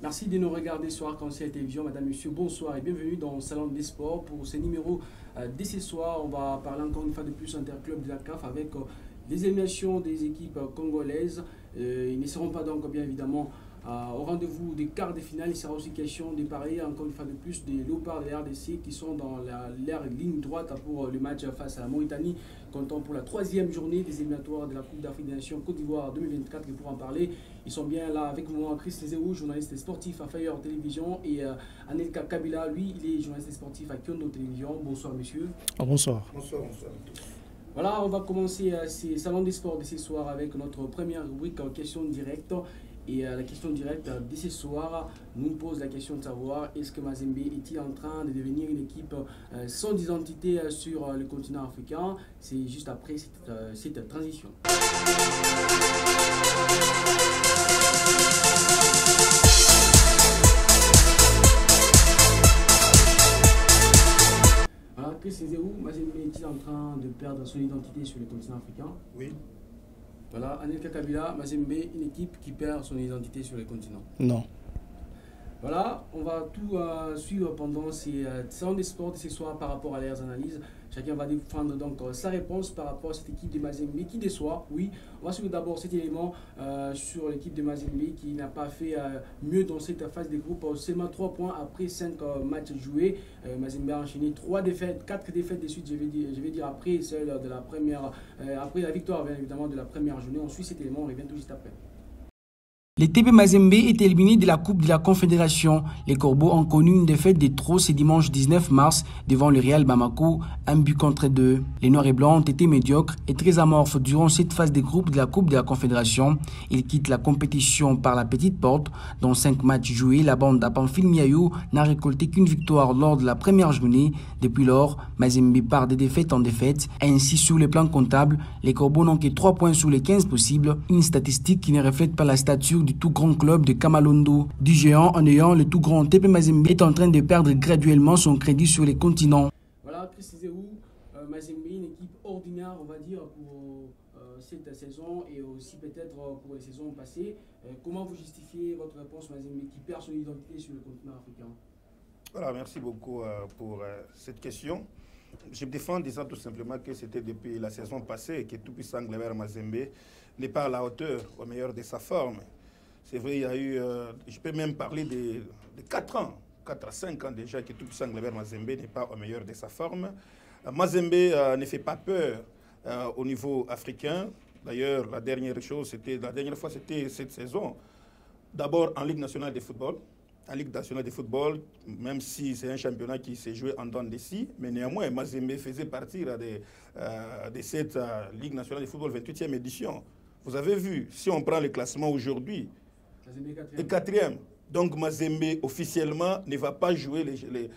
Merci de nous regarder sur Arc-en-Ciel Télévision. Madame, Monsieur, bonsoir et bienvenue dans le Salon des Sports. Pour ce numéro dès ce soir, on va parler encore une fois de plus interclub de la CAF avec les éliminations des équipes congolaises. Ils ne seront pas donc bien évidemment au rendez-vous des quarts de finale. Il sera aussi question de parler encore une fois de plus des Léopards de la RDC qui sont dans leur ligne droite pour le match face à la Mauritanie, comptant pour la troisième journée des éliminatoires de la Coupe d'Afrique des Nations Côte d'Ivoire 2024. Et pour en parler, ils sont bien là avec moi, Chris Lézéou, journaliste sportif à Fire Télévision, et Anelka Kabila, lui, il est journaliste sportif à Kyondo Télévision. Bonsoir, monsieur. Bonsoir. Bonsoir, bonsoir à tous. Voilà, on va commencer ces salons des sports de ce soir avec notre première rubrique en question directe. Et la question directe de ce soir nous pose la question de savoir est-ce que Mazembe est-il en train de devenir une équipe sans identité sur le continent africain? C'est juste après cette transition. Voilà, que c'est où Mazembe est-il en train de perdre son identité sur le continent africain? Oui. Voilà, Anelka Kabila, Mazembe, une équipe qui perd son identité sur le continent. Non. Voilà, on va tout suivre pendant ces salons des sports de ce soir par rapport à leurs analyses. Chacun va défendre donc sa réponse par rapport à cette équipe de Mazembe qui déçoit. Oui, on va suivre d'abord cet élément sur l'équipe de Mazembe qui n'a pas fait mieux dans cette phase des groupes. Seulement 3 points après 5 matchs joués. Mazembe a enchaîné 4 défaites de suite, je vais dire après celle de la première, après la victoire bien évidemment de la première journée. On suit cet élément, on revient tout juste après. Les TP Mazembe est éliminé de la Coupe de la Confédération. Les Corbeaux ont connu une défaite de trop ce dimanche 19 mars devant le Real Bamako, 1-2. Les Noirs et Blancs ont été médiocres et très amorphes durant cette phase des groupes de la Coupe de la Confédération. Ils quittent la compétition par la petite porte. Dans 5 matchs joués, la bande à Pamphile Miaillou n'a récolté qu'une victoire lors de la première journée. Depuis lors, Mazembe part de défaite en défaite. Ainsi, sur le plan comptable, les Corbeaux n'ont que 3 points sur les 15 possibles. Une statistique qui ne reflète pas la stature du tout grand club de Kamalondo. Du géant en ayant le tout grand TP Mazembe est en train de perdre graduellement son crédit sur les continents. Voilà, Chris Lézéou, Mazembe, une équipe ordinaire, on va dire, pour cette saison et aussi peut-être pour les saisons passées. Comment vous justifiez votre réponse, Mazembe, qui perd son identité sur le continent africain? Voilà, merci beaucoup pour cette question. Je me défends en disant tout simplement que c'était depuis la saison passée que tout-puissant Gleber Mazembe n'est pas à la hauteur, au meilleur de sa forme. C'est vrai, il y a eu, je peux même parler de 4 ans, 4 à 5 ans déjà que tout-puissant Gleber Mazembe n'est pas au meilleur de sa forme. Mazembe ne fait pas peur au niveau africain. D'ailleurs, la dernière fois, c'était cette saison. D'abord en Ligue nationale de football. En Ligue nationale de football, même si c'est un championnat qui s'est joué en dents de scie, mais néanmoins, Mazembe faisait partie de cette Ligue nationale de football 28e édition. Vous avez vu, si on prend le classement aujourd'hui, le 4e. Donc Mazembe, officiellement, ne va pas jouer les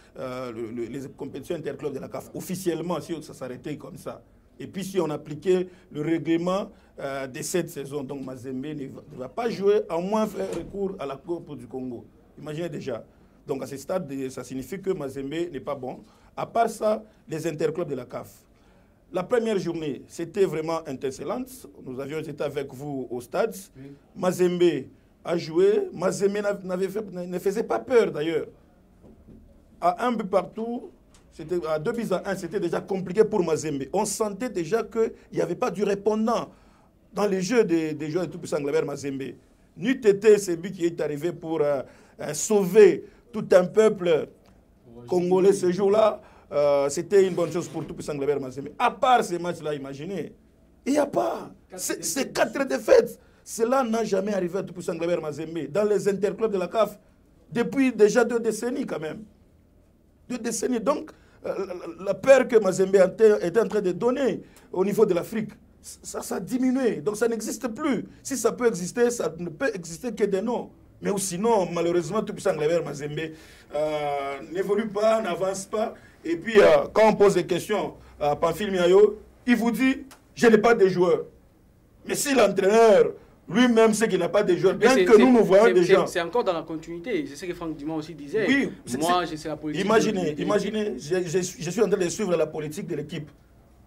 compétitions interclubs de la CAF. Officiellement, si ça s'arrêtait comme ça. Et puis si on appliquait le règlement de cette saison, donc Mazembe ne va pas jouer, à moins faire recours à la Coupe du Congo. Imaginez déjà. Donc à ce stade, ça signifie que Mazembe n'est pas bon. À part ça, les interclubs de la CAF. La première journée, c'était vraiment excellente. Nous avions été avec vous au stade. Oui. Mazembe a joué. Mazembe ne faisait pas peur d'ailleurs. À 1 but partout, à 2-1, c'était déjà compliqué pour Mazembe. On sentait déjà qu'il n'y avait pas du répondant dans les jeux des joueurs de tout-puissant Gleber Mazembe. N'eût été celui qui est arrivé pour sauver tout un peuple congolais ce jour-là. C'était une bonne chose pour tout-puissant Gleber Mazembe. À part ces matchs-là, imaginez, il n'y a pas. C'est 4 défaites. Cela n'a jamais arrivé à tout-puissant Gleber Mazembe dans les interclubs de la CAF depuis déjà 2 décennies quand même. 2 décennies. Donc, la peur que Mazembe était en train de donner au niveau de l'Afrique, ça a diminué. Donc, ça n'existe plus. Si ça peut exister, ça ne peut exister que des noms. Mais sinon, malheureusement, tout-puissant Gleber Mazembe n'évolue pas, n'avance pas. Et puis, quand on pose des questions à Pamphile Miaillou, il vous dit « je n'ai pas de joueurs ». Mais si l'entraîneur lui-même sait qu'il n'a pas de joueurs, bien que nous voyons des gens... C'est encore dans la continuité, c'est ce que Franck Dumont aussi disait. Oui, moi, je sais la politique. Imaginez, je suis en train de suivre la politique de l'équipe.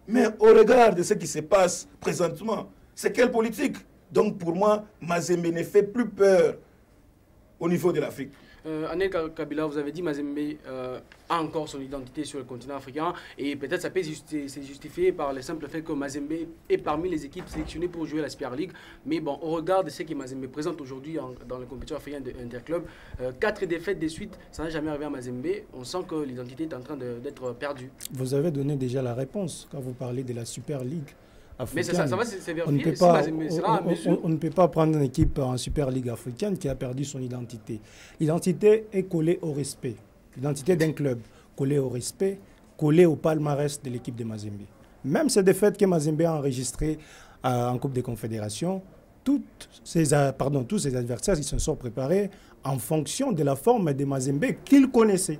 Mais au regard de ce qui se passe présentement, c'est quelle politique? Donc pour moi, Mazembe ne fait plus peur. au niveau de l'Afrique. Anel Kabila, vous avez dit Mazembe a encore son identité sur le continent africain et peut-être ça peut se justifier par le simple fait que Mazembe est parmi les équipes sélectionnées pour jouer la Super League. Mais bon, au regard de ce que Mazembe présente aujourd'hui dans la compétition africaine d'Interclub, 4 défaites de suite, ça n'a jamais arrivé à Mazembe. On sent que l'identité est en train d'être perdue. Vous avez donné déjà la réponse quand vous parlez de la Super League. Mais ça va se vérifier. On ne peut pas prendre une équipe en Super League africaine qui a perdu son identité. L'identité est collée au respect. L'identité d'un club collée au respect, collée au palmarès de l'équipe de Mazembe. Même ces défaites que Mazembe a enregistrées en Coupe des Confédérations, tous ces adversaires ils se sont préparés en fonction de la forme de Mazembe qu'ils connaissaient.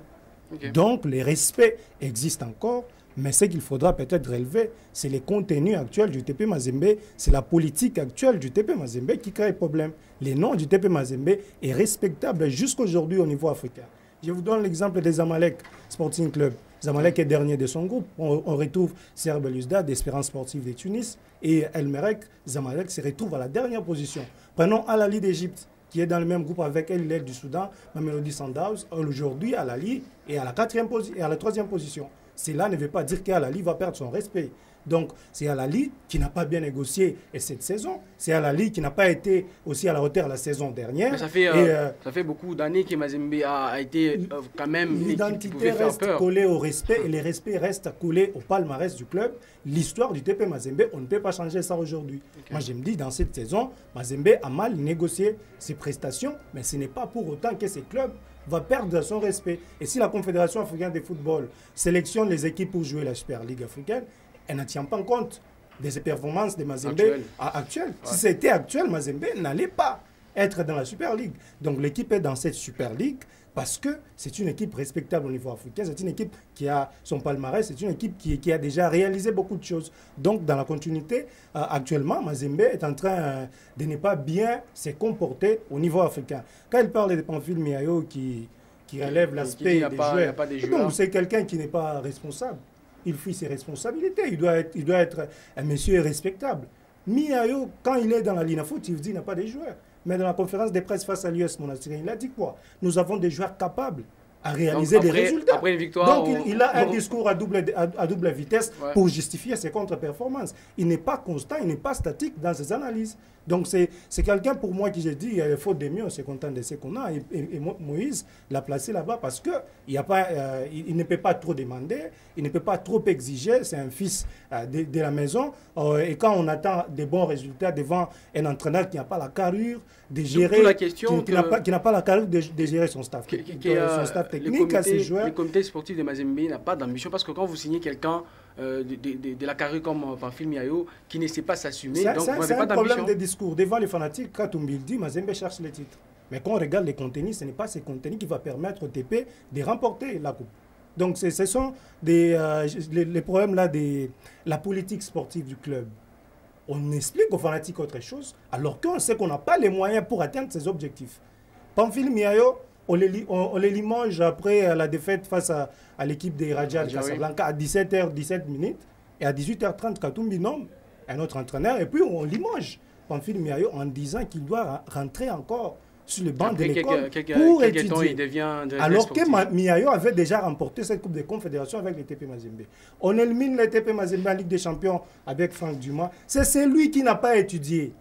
Okay. Donc, le respect existe encore. Mais ce qu'il faudra peut-être relever, c'est les contenus actuels du TP Mazembe, c'est la politique actuelle du TP Mazembe qui crée problème. Le nom du TP Mazembe est respectable jusqu'aujourd'hui au niveau africain. Je vous donne l'exemple des Zamalek Sporting Club. Zamalek est dernier de son groupe. On retrouve Serbe Belouizdad d'Espérance Sportive de Tunis et El Merreikh. Zamalek se retrouve à la dernière position. Prenons Al Ahly d'Égypte, qui est dans le même groupe avec El Hilal du Soudan, Mamelodi Sundowns. Aujourd'hui, Al Ahly est à la 3e position. Cela ne veut pas dire qu'Al Ahly va perdre son respect. Donc, c'est Al Ahly qui n'a pas bien négocié cette saison. C'est Al Ahly qui n'a pas été aussi à la hauteur la saison dernière. Mais ça fait beaucoup d'années que Mazembe a été quand même... L'identité reste collée au respect et le respect reste collé au palmarès du club. L'histoire du TP Mazembe, on ne peut pas changer ça aujourd'hui. Okay. Moi, je me dis, dans cette saison, Mazembe a mal négocié ses prestations, mais ce n'est pas pour autant que ce club va perdre son respect. Et si la Confédération africaine de football sélectionne les équipes pour jouer la Super League africaine, elle ne tient pas compte de ces performances de Mazembe actuelles. Ouais. Si c'était actuel, Mazembe n'allait pas être dans la Super League. Donc l'équipe est dans cette Super League parce que c'est une équipe respectable au niveau africain, c'est une équipe qui a son palmarès, c'est une équipe qui a déjà réalisé beaucoup de choses. Donc dans la continuité, actuellement, Mazembe est en train de ne pas bien se comporter au niveau africain. Quand il parle de Pamphile Miayo qui relève l'aspect des joueurs, donc c'est quelqu'un qui n'est pas responsable. Il fuit ses responsabilités, il doit être un monsieur respectable. Miayo, quand il est dans la ligne foot, il dit qu'il n'a pas de joueurs. Mais dans la conférence de presse face à l'US Monastir, il a dit quoi? Nous avons des joueurs capables à réaliser des résultats. Après une victoire, donc il a un discours à double vitesse pour justifier ses contre-performances. Il n'est pas constant, il n'est pas statique dans ses analyses. Donc c'est quelqu'un pour moi qui j'ai dit, il faut de mieux, on se contente de ce qu'on a. Et Moïse l'a placé là-bas parce que il ne peut pas trop demander, il ne peut pas trop exiger, c'est un fils de la maison. Et quand on attend des bons résultats devant un entraîneur qui n'a pas la carrure de gérer, qui n'a pas la carrure de gérer son staff, son staff technique à ses joueurs. Le comité sportif de Mazembe n'a pas d'ambition parce que quand vous signez quelqu'un de la carrure comme Pamphile Miayo qui ne sait pas s'assumer, donc vous n'avez pas d'ambition. C'est un problème de discours. Devant les fanatiques, quand on dit Mazembe cherche les titres. Mais quand on regarde les contenus, ce n'est pas ces contenus qui vont permettre au TP de remporter la coupe. Donc ce sont les problèmes là de la politique sportive du club. On explique aux fanatiques autre chose, alors qu'on sait qu'on n'a pas les moyens pour atteindre ces objectifs. Pamphile Miayo, on les limoge après la défaite face à l'équipe des Raja de Casablanca à 17h17 et à 18h30 Katumbi nomme un autre entraîneur et puis on limoge Pamphile Miayo en disant qu'il doit rentrer encore sur le banc de l'école pour étudier. Alors que Miayo avait déjà remporté cette Coupe de Confédération avec le TP Mazembe. On élimine le TP Mazembe en Ligue des Champions avec Franck Dumas. C'est celui qui n'a pas étudié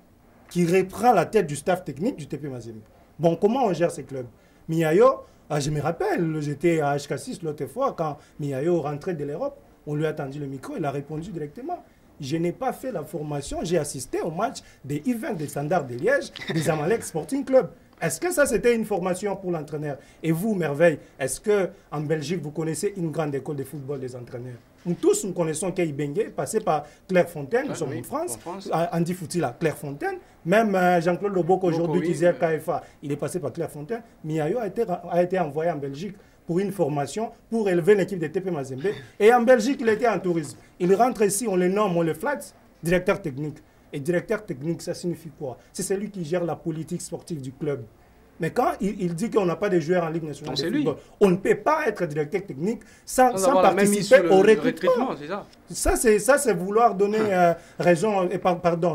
qui reprend la tête du staff technique du TP Mazembe. Bon, comment on gère ces clubs? Miayo, je me rappelle, j'étais à HK6 l'autre fois, quand Miayo rentrait de l'Europe, on lui a tendu le micro, il a répondu directement. Je n'ai pas fait la formation, j'ai assisté au match des events des Standards de Liège, des Zamalek Sporting Club. Est-ce que ça, c'était une formation pour l'entraîneur? Et vous, Merveille, est-ce qu'en Belgique, vous connaissez une grande école de football des entraîneurs? Nous tous, nous connaissons Kei Bengue, passé par Clairefontaine, nous sommes en France. Andy Foutila, Clairefontaine. Même Jean-Claude Lobok, aujourd'hui, qui disait KFA, il est passé par Clairefontaine. Miayo a été envoyé en Belgique pour une formation, pour élever l'équipe de TP Mazembe. Et en Belgique, il était en tourisme. Il rentre ici, on le nomme, on le flatte, directeur technique. Et directeur technique, ça signifie quoi? C'est celui qui gère la politique sportive du club. Mais quand il dit qu'on n'a pas de joueurs en Ligue nationale de football, on ne peut pas être directeur technique sans participer au recrutement. Ça, c'est vouloir donner raison,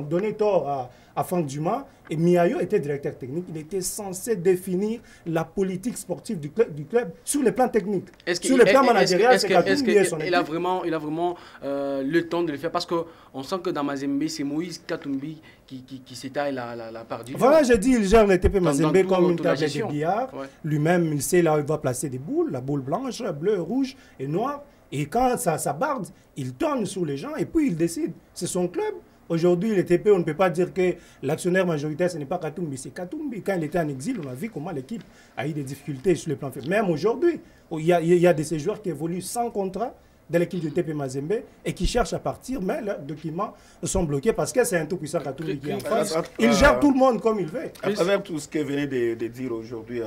donner tort à Franck Dumas. Et Miayo était directeur technique. Il était censé définir la politique sportive du club sur le plan technique. Sur le plan managérial, c'est Katumbi et son équipe. Il a vraiment le temps de le faire parce qu'on sent que dans Mazembe, c'est Moïse Katumbi qui s'étaille la part du Voilà, j'ai dit, il gère le TP Mazembe comme une table de billard. Ouais. Lui-même, il sait là où il va placer des boules, la boule blanche, bleue, rouge et noire. Et quand ça barde, il tourne sur les gens et puis il décide. C'est son club. Aujourd'hui, le TP, on ne peut pas dire que l'actionnaire majoritaire, ce n'est pas Katumbi, c'est Katumbi. Quand il était en exil, on a vu comment l'équipe a eu des difficultés sur le plan fait. Même aujourd'hui, il y a de ces joueurs qui évoluent sans contrat de l'équipe du TP Mazembe et qui cherchent à partir, mais leurs documents sont bloqués parce que c'est un tout-puissant Katumbi qui est en face. Il gère tout le monde comme il veut. À travers tout ce que venait de dire aujourd'hui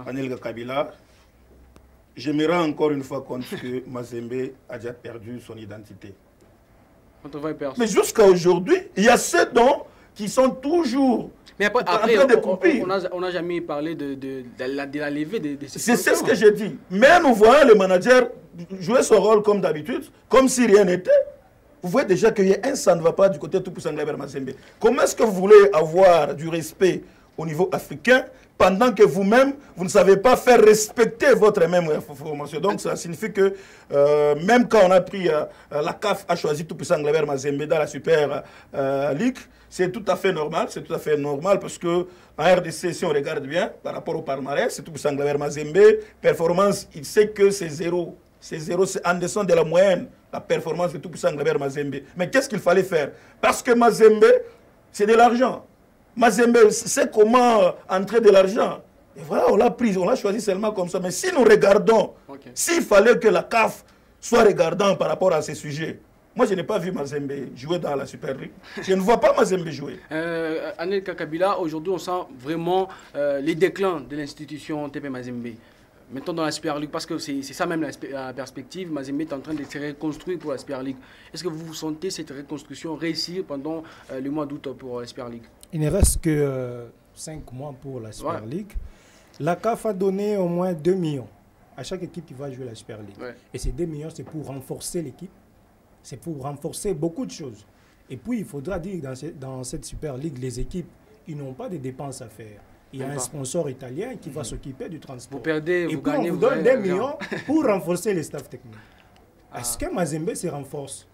Anelka Kabila, je me rends encore une fois compte que Mazembe a déjà perdu son identité. Mais jusqu'à aujourd'hui, il y a ceux qui sont toujours après, en train de couper. On n'a jamais parlé de la levée de ces C'est ce que j'ai dit. Mais nous voyons le manager jouer son rôle comme d'habitude, comme si rien n'était. Vous voyez déjà qu'il y a ça ne va pas du côté tout puissant de Mazembe. Comment est-ce que vous voulez avoir du respect au niveau africain pendant que vous-même, vous ne savez pas faire respecter votre même formation? Donc ça signifie que même quand on a pris, la CAF a choisi tout puissant Nglaber Mazembe dans la Super League, c'est tout à fait normal. C'est tout à fait normal parce que en RDC, si on regarde bien, par rapport au palmarès, c'est tout puissant Nglaber Mazembe, performance, il sait que c'est zéro. C'est zéro, c'est en dessous de la moyenne, la performance de tout puissant Nglaber Mazembe. Mais qu'est-ce qu'il fallait faire? Parce que Mazembe, c'est de l'argent. Mazembe sait comment entrer de l'argent. Et voilà, on l'a pris, on l'a choisi seulement comme ça. Mais si nous regardons, s'il fallait que la CAF soit regardant par rapport à ces sujets, moi je n'ai pas vu Mazembe jouer dans la Super League. Je ne vois pas Mazembe jouer. Anelka Kabila, aujourd'hui on sent vraiment les déclins de l'institution TP Mazembe. Maintenant dans la Super League, parce que c'est ça même la perspective, Mazembe est en train de se reconstruire pour la Super League. Est-ce que vous sentez cette reconstruction réussir pendant le mois d'août pour la Super League? Il ne reste que 5 mois pour la Super League. La CAF a donné au moins 2 millions à chaque équipe qui va jouer la Super League. Ouais. Et ces 2 millions, c'est pour renforcer l'équipe. C'est pour renforcer beaucoup de choses. Et puis, il faudra dire que dans cette Super League, les équipes, ils n'ont pas de dépenses à faire. Il y a un sponsor italien qui va s'occuper du transport. Vous perdez, vous gagnez, on vous donne 2 millions pour renforcer les staffs techniques. Est-ce que Mazembe se renforce?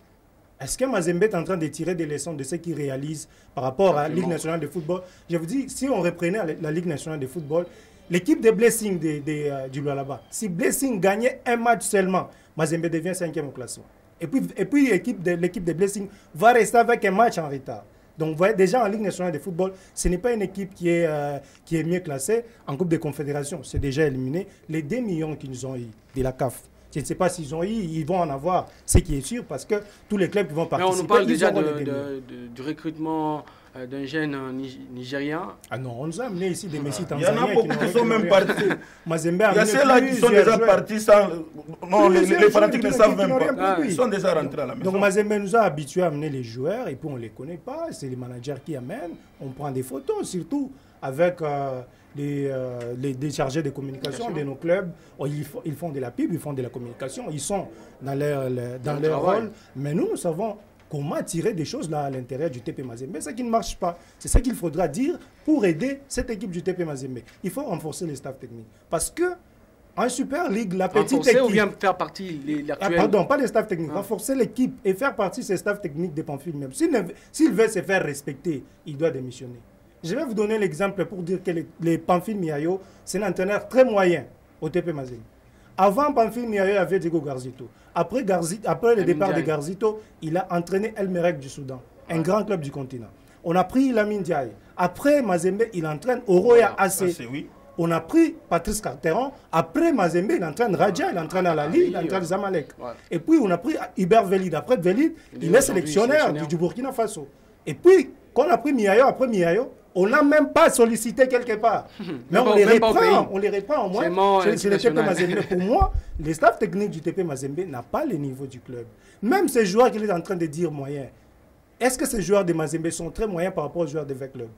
Est-ce que Mazembe est en train de tirer des leçons de ce qu'il réalise par rapport à la Ligue nationale de football? Je vous dis, si on reprenait la Ligue nationale de football, l'équipe de Blessing du Lualaba, si Blessing gagnait un match seulement, Mazembe devient 5e au classement. Et puis l'équipe de Blessing va rester avec un match en retard. Donc, vous voyez, déjà en Ligue nationale de football, ce n'est pas une équipe qui est mieux classée. En Coupe des Confédérations, c'est déjà éliminé. Les 2 millions qu'ils ont eu de la CAF, je ne sais pas s'ils ont eu, ils vont en avoir, ce qui est sûr, parce que tous les clubs qui vont participer... Mais on nous parle déjà du recrutement d'un jeune Nigérien. Ah non, on nous a amené ici des Messi tanzaniens. Il y en a beaucoup qui sont même partis. Mazembe il y a ceux-là qui sont déjà partis sans... Non, les fanatiques ne savent même pas. Ils sont déjà rentrés à la maison. Donc Mazembe nous a habitués à amener les joueurs et puis on ne les connaît pas. C'est les managers qui amènent. On prend des photos, surtout avec les chargés de communication de nos clubs. Ils font de la pub, ils font de la communication. Ils sont dans leur rôle. Mais nous savons comment tirer des choses là à l'intérieur du TP Mazembe. C'est ça qui ne marche pas. C'est ça qu'il faudra dire pour aider cette équipe du TP Mazembe. Il faut renforcer les staffs techniques. Parce que en Super League, la petite équipe... ou bien faire partie l'actuel... pardon, pas les staffs techniques. Renforcer l'équipe et faire partie de ces staffs techniques des Pamphile même. S'il veut se faire respecter, il doit démissionner. Je vais vous donner l'exemple pour dire que les Pamphile Miayo, c'est un entraîneur très moyen au TP Mazembe. Avant Pamphile Miayo, il y avait Diego Garzito. Après le départ de Garzito, il a entraîné El Merreikh du Soudan, un grand club du continent. On a pris Lamine Diaye. Après Mazembe, il entraîne Oroya AC. On a pris Patrice Carteron. Après Mazembe, il entraîne Raja, il entraîne Alali, il entraîne Zamalek. Et puis on a pris Hubert Velid. Après Velid, il est sélectionneur du Burkina Faso. Et puis, quand on a pris Miayo, après Miayo, on n'a même pas sollicité quelque part. Mais on les reprend au moins. C'est le TP Mazembe. Pour moi, les staffs techniques du TP Mazembe n'ont pas le niveau du club. Même ces joueurs qu'il est en train de dire moyens. Est-ce que ces joueurs de Mazembe sont très moyens par rapport aux joueurs de V-Club?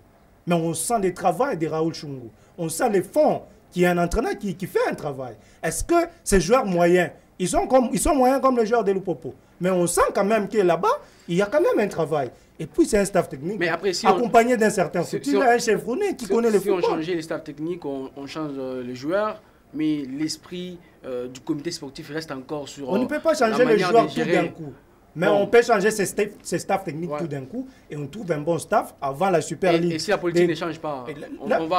Mais on sent le travail de Raoul Chungu. On sent les fonds, qui est un entraîneur qui fait un travail. Est-ce que ces joueurs moyens, ils sont moyens comme les joueurs de Lupopo? Mais on sent quand même que là-bas, il y a quand même un travail. Et puis c'est un staff technique si accompagné d'un certain foot. Il a un chevronné qui connaît le football. Si on changeait les staffs techniques, on change les joueurs, mais l'esprit du comité sportif reste encore sur. On ne peut pas changer les joueurs tout d'un coup. Mais on peut changer ses staffs techniques tout d'un coup et on trouve un bon staff avant la Super League. Et si la politique ne change pas,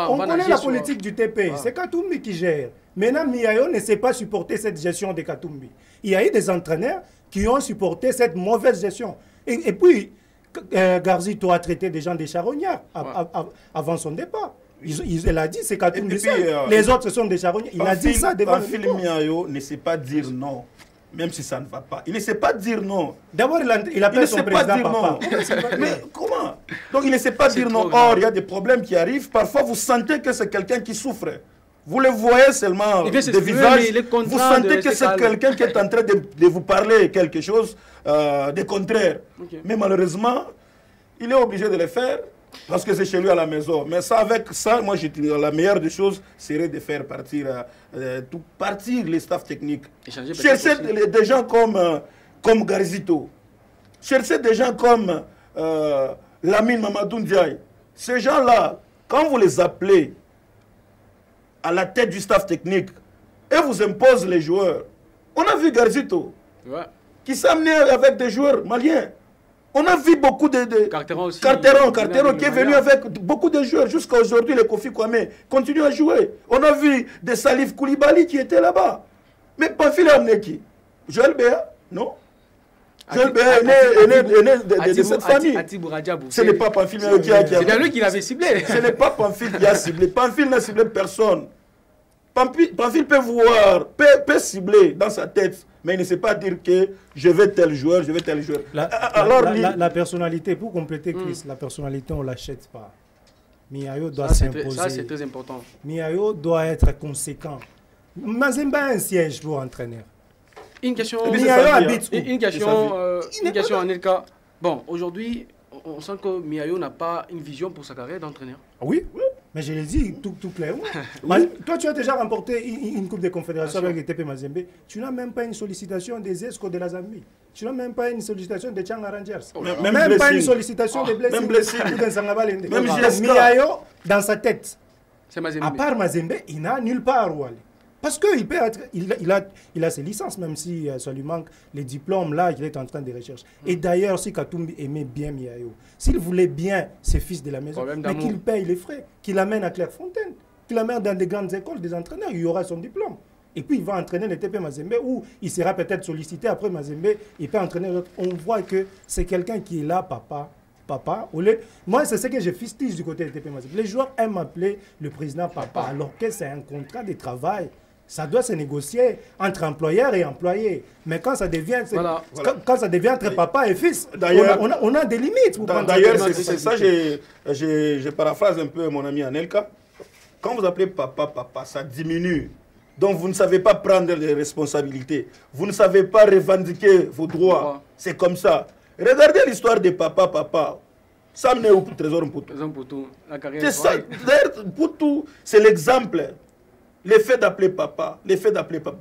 on connaît la politique du TP. C'est Katumbi qui gère. Maintenant, Miayo ne sait pas supporter cette gestion de Katumbi. Il y a eu des entraîneurs qui ont supporté cette mauvaise gestion. Et puis, Garzito a traité des gens des charognards avant son départ. Il a dit, c'est Katumbi seul. Les autres, ce sont des charognards. Il a dit ça devant le micro. Miayo ne sait pas dire non. Même si ça ne va pas. Il ne sait pas dire non. D'abord, il appelle son président papa. Mais comment? Donc, il ne sait pas dire non. Or, il y a des problèmes qui arrivent. Parfois, vous sentez que c'est quelqu'un qui souffre. Vous le voyez seulement des visages. Vous sentez que c'est quelqu'un qui est en train de vous parler quelque chose de contraire. Mais malheureusement, il est obligé de le faire. Parce que c'est chez lui à la maison. Mais ça, avec ça, moi, la meilleure des choses serait de faire partir les staffs techniques. Chercher des gens comme Garzito. Chercher des gens comme Lamine Mamadou Ndiaye. Ces gens-là, quand vous les appelez à la tête du staff technique et vous imposez les joueurs, on a vu Garzito qui s'amenait avec des joueurs maliens. On a vu beaucoup de Carteron qui est venu avec beaucoup de joueurs. Jusqu'à aujourd'hui, le Kofi Kwame continue à jouer. On a vu des Salif Koulibaly qui étaient là-bas. Mais Pamphile a amené qui? Joël Béa? Non. Joël Béa est né de cette famille. Ce n'est pas Pamphile qui a... C'est bien lui qui l'avait ciblé. Ce n'est pas Pamphile qui a ciblé. Pamphile n'a ciblé personne. Pamphile peut cibler dans sa tête, mais il ne sait pas dire que je veux tel joueur, je veux tel joueur. La personnalité, pour compléter Chris, la personnalité, on ne l'achète pas. Miayo doit s'imposer. Ça, c'est très important. Miayo doit être conséquent. Mazemba a un siège pour entraîneur. Une question, Anelka. Bon, aujourd'hui, on sent que Miayo n'a pas une vision pour sa carrière d'entraîneur. Oui. Mais je l'ai dit tout clairement. Toi, tu as déjà remporté une Coupe des Confédérations avec le TP Mazembe. Tu n'as même pas une sollicitation des ESCO de la Zambie. Tu n'as même pas une sollicitation des Tchanga Rangers. Même pas une sollicitation des blessés ou d'un Sangabalende. Même Miayo, dans sa tête, à part Mazembe, il n'a nulle part où aller. Parce qu'il a ses licences, même si ça lui manque les diplômes là qu'il est en train de rechercher. Et d'ailleurs, si Katumbi aimait bien Miayo, s'il voulait bien ses fils de la maison, mais qu'il paye les frais, qu'il l'amène à Clairefontaine, qu'il l'amène dans des grandes écoles des entraîneurs, il y aura son diplôme. Et puis il va entraîner le TP Mazembe, où il sera peut-être sollicité après Mazembe, il peut entraîner l'autre. On voit que c'est quelqu'un qui est là, papa. Moi, c'est ce que je fustige du côté du TP Mazembe. Les joueurs aiment appeler le président papa, alors que c'est un contrat de travail. Ça doit se négocier entre employeur et employé. Mais quand ça devient, quand ça devient entre papa et fils, on a des limites. D'ailleurs, c'est ça, je paraphrase un peu mon ami Anelka. Quand vous appelez papa, ça diminue. Donc vous ne savez pas prendre les responsabilités. Vous ne savez pas revendiquer vos droits. C'est comme ça. Regardez l'histoire de papa. Ça menait au Trésor Mputu. C'est ça. Mputu, c'est l'exemple. L'effet d'appeler papa.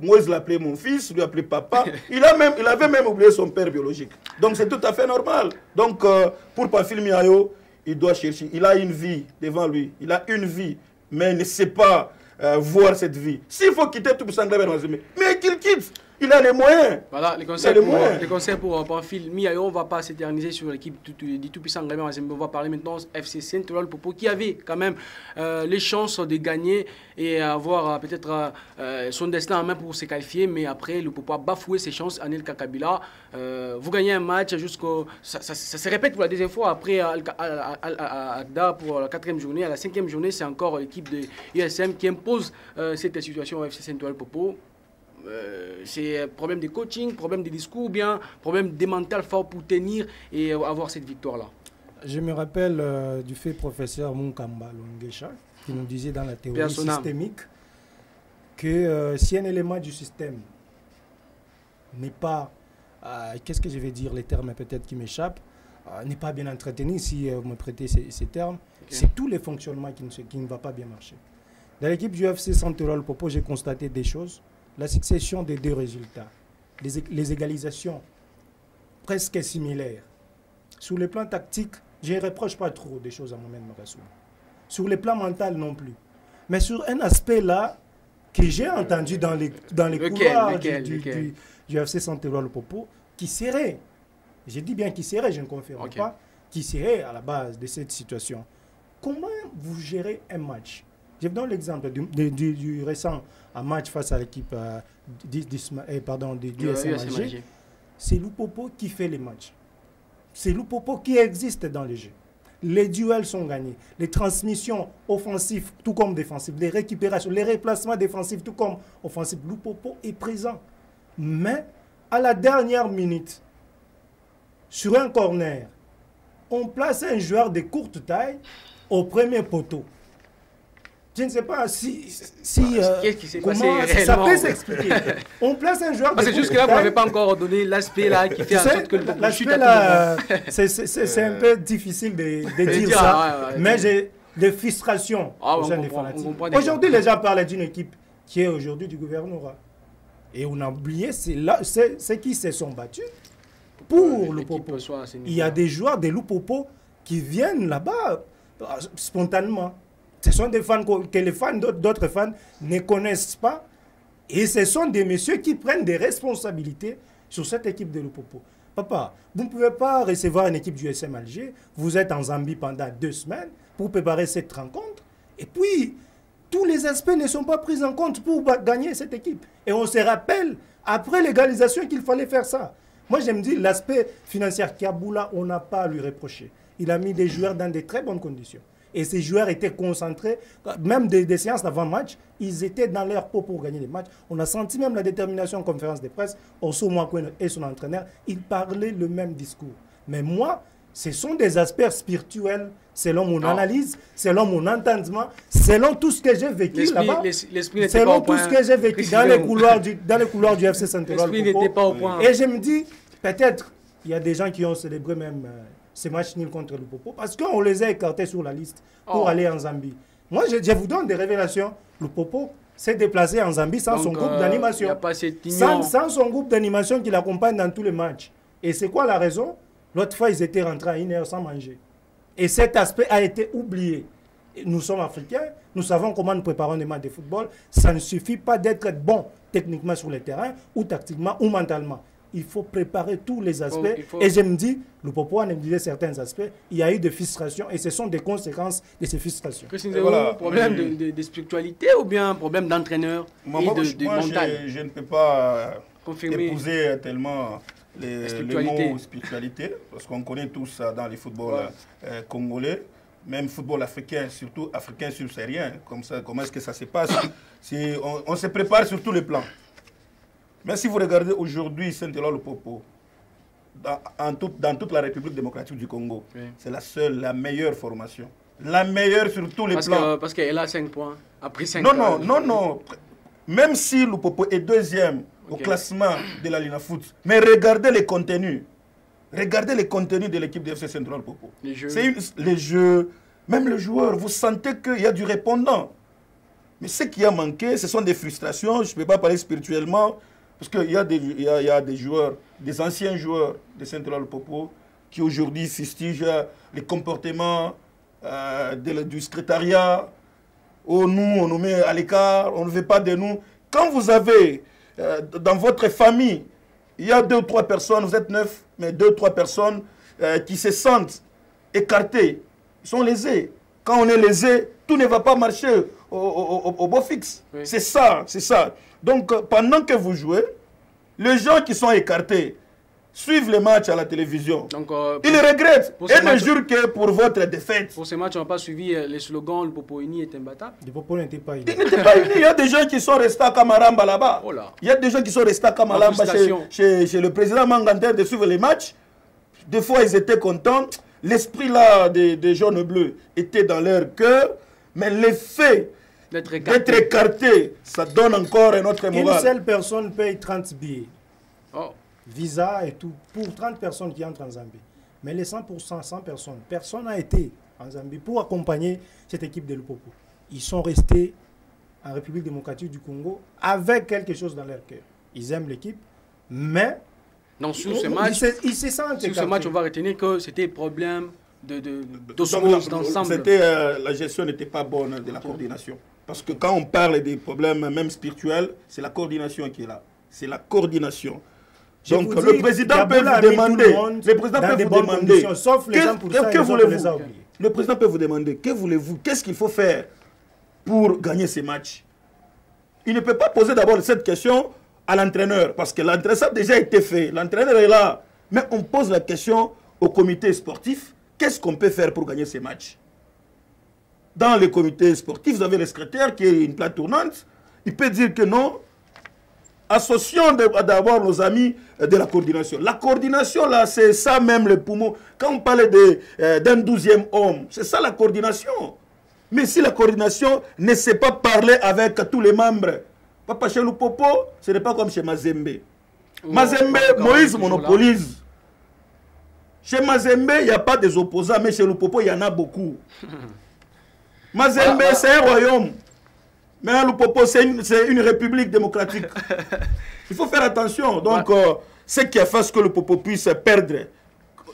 Moïse l'appelait mon fils, lui appelait papa. Il avait même oublié son père biologique. Donc c'est tout à fait normal. Donc pour Pamphile Miayo, il doit chercher. Il a une vie devant lui. Il a une vie, mais il ne sait pas voir cette vie. S'il faut quitter tout pour mais qu'il quitte. Il a les moyens. Voilà, les conseils pour Pamphile Miayo. On ne va pas s'éterniser sur l'équipe du tout-puissant Ngabé Mazembe. On va parler maintenant FC Saint-Eloi Le Popo, qui avait quand même les chances de gagner et avoir peut-être son destin en main pour se qualifier. Mais après, le Popo a bafoué ses chances. Anelka Kabila, vous gagnez un match jusqu'au... Ça se répète pour la deuxième fois. Après, Agda pour la 4e journée. À la 5e journée, c'est encore l'équipe de USM qui impose cette situation au FC Saint-Eloi Le Popo. C'est problème de coaching, problème de discours, ou bien problème de mental fort pour tenir et avoir cette victoire-là. Je me rappelle du fait professeur Munkamba Longesha qui nous disait dans la théorie systémique que si un élément du système n'est pas, qu'est-ce que je vais dire, les termes peut-être qui m'échappent, n'est pas bien entretenu, si vous me prêtez ces termes, c'est tous les fonctionnements qui ne vont pas bien marcher. Dans l'équipe du FC Saint-Eloi Le Popo, j'ai constaté des choses. La succession des deux résultats, les égalisations presque similaires, Sur le plan tactique, je ne reproche pas trop des choses à Mohamed Makassou. Sur le plan mental non plus. Mais sur un aspect là, que j'ai entendu dans les couloirs du FC Saint-Éloi Le Popo, qui serait, je dis bien qui serait, je ne confirme pas, qui serait à la base de cette situation. Comment vous gérez un match? Je vous donne l'exemple du récent match face à l'équipe du SM Alger. C'est Lupopo qui fait les matchs. C'est Lupopo qui existe dans le jeu. Les duels sont gagnés. Les transmissions offensives, tout comme défensives. Les récupérations, les replacements défensifs, tout comme offensifs. Lupopo est présent. Mais, à la dernière minute, sur un corner, on place un joueur de courte taille au premier poteau. Je ne sais pas qu'est-ce qui s'est passé réellement? Ça peut s'expliquer. On place un joueur de courte taille. C'est juste que là, vous n'avez pas encore donné l'aspect là qui fait en sorte que le chute là, c'est un peu difficile de dire ça. Mais j'ai des frustrations au sein des fanatiques. Aujourd'hui, les gens parlent d'une équipe qui est aujourd'hui du gouvernorat. Et on a oublié, c'est qui se sont battus pour Lupopo. Il y a des joueurs de Lupopo qui viennent là-bas spontanément. Ce sont des fans que les fans d'autres fans ne connaissent pas. Et ce sont des messieurs qui prennent des responsabilités sur cette équipe de Lupopo. Papa, vous ne pouvez pas recevoir une équipe du SM Alger. Vous êtes en Zambie pendant 2 semaines pour préparer cette rencontre. Et puis, tous les aspects ne sont pas pris en compte pour gagner cette équipe. Et on se rappelle, après l'égalisation, qu'il fallait faire ça. Moi, je me dis, l'aspect financier, Kaboula, on n'a pas à lui reprocher. Il a mis des joueurs dans de très bonnes conditions. Et ces joueurs étaient concentrés, même des séances d'avant-match, ils étaient dans leur peau pour gagner les matchs. On a senti même la détermination en conférence de presse. Osso Mouakouen et son entraîneur, ils parlaient le même discours. Mais moi, ce sont des aspects spirituels, selon mon analyse, selon mon entendement, selon tout ce que j'ai vécu là-bas, selon tout ce que j'ai vécu dans les couloirs du FC Saint-Éloi. L'esprit n'était pas au point. Et je me dis, peut-être, il y a des gens qui ont célébré même ces matchs nuls contre le Popo, parce qu'on les a écartés sur la liste pour aller en Zambie. Moi, je vous donne des révélations. Le Popo s'est déplacé en Zambie sans son groupe d'animation. Sans son groupe d'animation qui l'accompagne dans tous les matchs. Et c'est quoi la raison? L'autre fois, ils étaient rentrés à 1 heure sans manger. Et cet aspect a été oublié. Nous sommes africains, nous savons comment nous préparons des matchs de football. Ça ne suffit pas d'être bon techniquement sur le terrain, ou tactiquement, ou mentalement. Il faut préparer tous les aspects. Et je me dis, le Popo a négligé certains aspects. Il y a eu des frustrations et ce sont des conséquences de ces frustrations. Voilà. Problème de spiritualité ou bien problème d'entraîneur et de mental? Je ne peux pas épouser tellement les mots spiritualité, parce qu'on connaît tous ça dans les footballs congolais, même football africain, surtout africain subsaharien. Comme ça, comment est-ce que ça se passe? On se prépare sur tous les plans. Mais si vous regardez aujourd'hui Saint-Éloi Le Popo, dans toute la République démocratique du Congo, c'est la meilleure formation. La meilleure sur tous les plans. Parce qu'elle a 5 points, après 5 Non. Même si Le Popo est 2e au classement de la Lina Foot, mais regardez les contenus. Regardez les contenus de l'équipe de FC Saint-Éloi Le Popo. Les jeux, même les joueurs, vous sentez qu'il y a du répondant. Mais ce qui a manqué, ce sont des frustrations. Je ne peux pas parler spirituellement. Parce qu'il y a des joueurs, des anciens joueurs de Saint-Éloi Le Popo qui aujourd'hui fustigent les comportements du secrétariat. Oh, nous, on nous met à l'écart, on ne veut pas de nous. Quand vous avez dans votre famille, il y a 2 ou 3 personnes, vous êtes 9, mais 2 ou 3 personnes qui se sentent écartées, ils sont lésés. Quand on est lésé, tout ne va pas marcher au beau fixe. Oui. C'est ça. Donc, pendant que vous jouez, les gens qui sont écartés suivent les matchs à la télévision. Donc, ils regrettent et ne jurent que pour votre défaite. Pour ces matchs, on n'a pas suivi les slogans « Le Popo uni est imbattable ». Le Popo n'était pas uni. Il n'était pas uni. Il y a des gens qui sont restés à Kamaramba là-bas. Oh là. Il y a des gens qui sont restés à Kamaramba chez le président Manganter de suivre les matchs. Des fois, ils étaient contents. L'esprit là des jaunes bleus était dans leur cœur. Mais l'effet d'être écarté, ça donne encore un autre moral. Une seule personne paye 30 billets. Visa et tout, pour 30 personnes qui entrent en Zambie. Mais les 100%, 100 personnes, personne n'a été en Zambie pour accompagner cette équipe de Lupopo. Ils sont restés en République démocratique du Congo avec quelque chose dans leur cœur. Ils aiment l'équipe, mais Donc sur ce match, on va retenir que c'était problème d'osmose d'ensemble. La gestion n'était pas bonne de la coordination. Parce que quand on parle des problèmes même spirituels, c'est la coordination qui est là. C'est la coordination. Donc le président peut vous demander, sauf les gens pour ça, que voulez-vous? Le président peut vous demander, que voulez-vous? Qu'est-ce qu'il faut faire pour gagner ces matchs? Il ne peut pas poser d'abord cette question à l'entraîneur, parce que l'entraîneur, ça a déjà été fait. L'entraîneur est là. Mais on pose la question au comité sportif, qu'est-ce qu'on peut faire pour gagner ces matchs? Dans le comité sportif, vous avez le secrétaire qui est une plate tournante. Il peut dire que non. Associons d'abord nos amis de la coordination. La coordination, là, c'est ça même le poumon. Quand on parle d'un 12e homme, c'est ça la coordination. Mais si la coordination ne sait pas parler avec tous les membres, Papa chez Lupopo, ce n'est pas comme chez Mazembe. Mazembe, Moïse monopolise. Chez Mazembe, il n'y a pas des opposants, mais chez Lupopo, il y en a beaucoup. Mazembe, c'est un royaume. Mais Lupopo, c'est une république démocratique. Il faut faire attention. Donc, ce qui a fait ce que Lupopo puisse perdre.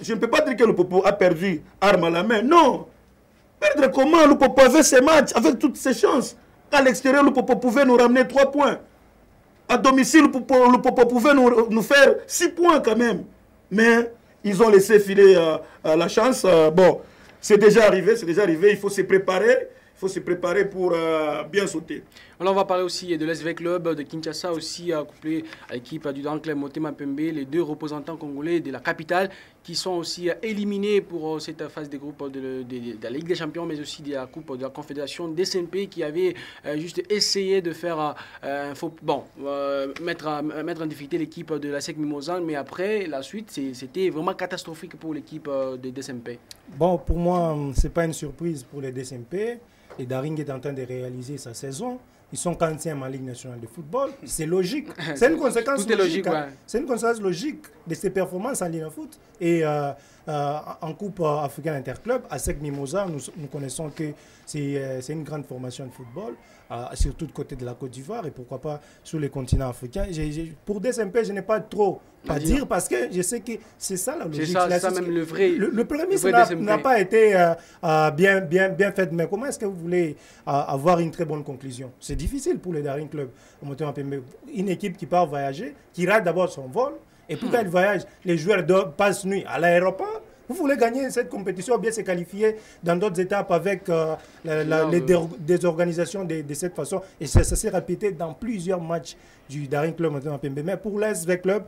Je ne peux pas dire que Lupopo a perdu arme à la main. Non. Perdre comment? Lupopo avait ses matchs, avec toutes ses chances. À l'extérieur, Lupopo pouvait nous ramener 3 points. À domicile, Lupopo pouvait nous faire 6 points quand même. Mais ils ont laissé filer la chance. Bon, c'est déjà arrivé, il faut se préparer. Il faut se préparer pour bien sauter. Alors on va parler aussi de l'SV Club de Kinshasa, aussi couplé à l'équipe du Grand Club Motema Pembe, les 2 représentants congolais de la capitale qui sont aussi éliminés pour cette phase de groupe de la Ligue des Champions, mais aussi de la Coupe de la Confédération DSMP qui avait juste essayé de faire mettre en difficulté l'équipe de la SEC Mimosane, mais après la suite c'était vraiment catastrophique pour l'équipe de DSMP. Bon, pour moi, ce n'est pas une surprise pour les DSMP. Et Daring est en train de réaliser sa saison. Ils sont 40e en Ligue nationale de football. C'est logique. C'est une conséquence logique. Hein. C'est une conséquence logique de ses performances en Ligue de foot. Et en Coupe africaine interclub, à SEC Mimosa, nous connaissons que c'est une grande formation de football, surtout de côté de la Côte d'Ivoire et pourquoi pas sur les continents africains. Pour DSMP, je n'ai pas trop à dire parce que je sais que c'est ça la logique. C'est ça même le vrai. Le premier n'a pas été bien fait. Mais comment est-ce que vous voulez avoir une très bonne conclusion? C'est difficile pour le Daring Club. Une équipe qui part voyager, qui rate d'abord son vol, et puis quand elle voyage, les joueurs passent nuit à l'aéroport. Vous voulez gagner cette compétition ou bien se qualifier dans d'autres étapes avec les désorganisations de cette façon. Et ça s'est répété dans plusieurs matchs du Daring Club maintenant à Pembe. Mais pour l'SV Club,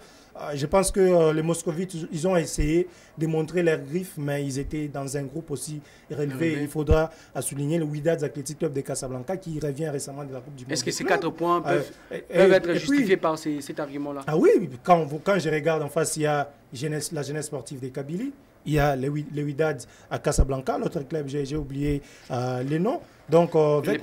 je pense que les Moscovites, ils ont essayé de montrer leurs griffes, mais ils étaient dans un groupe aussi relevé. Il faudra souligner le Wydad Athletic Club de Casablanca qui revient récemment de la Coupe du Monde. Est-ce que ces 4 points peuvent être justifiés par cet argument-là? Ah oui, quand je regarde en face, il y a la jeunesse sportive de Kabylie. Il y a les Wydad à Casablanca, l'autre club, j'ai oublié les noms. Donc, les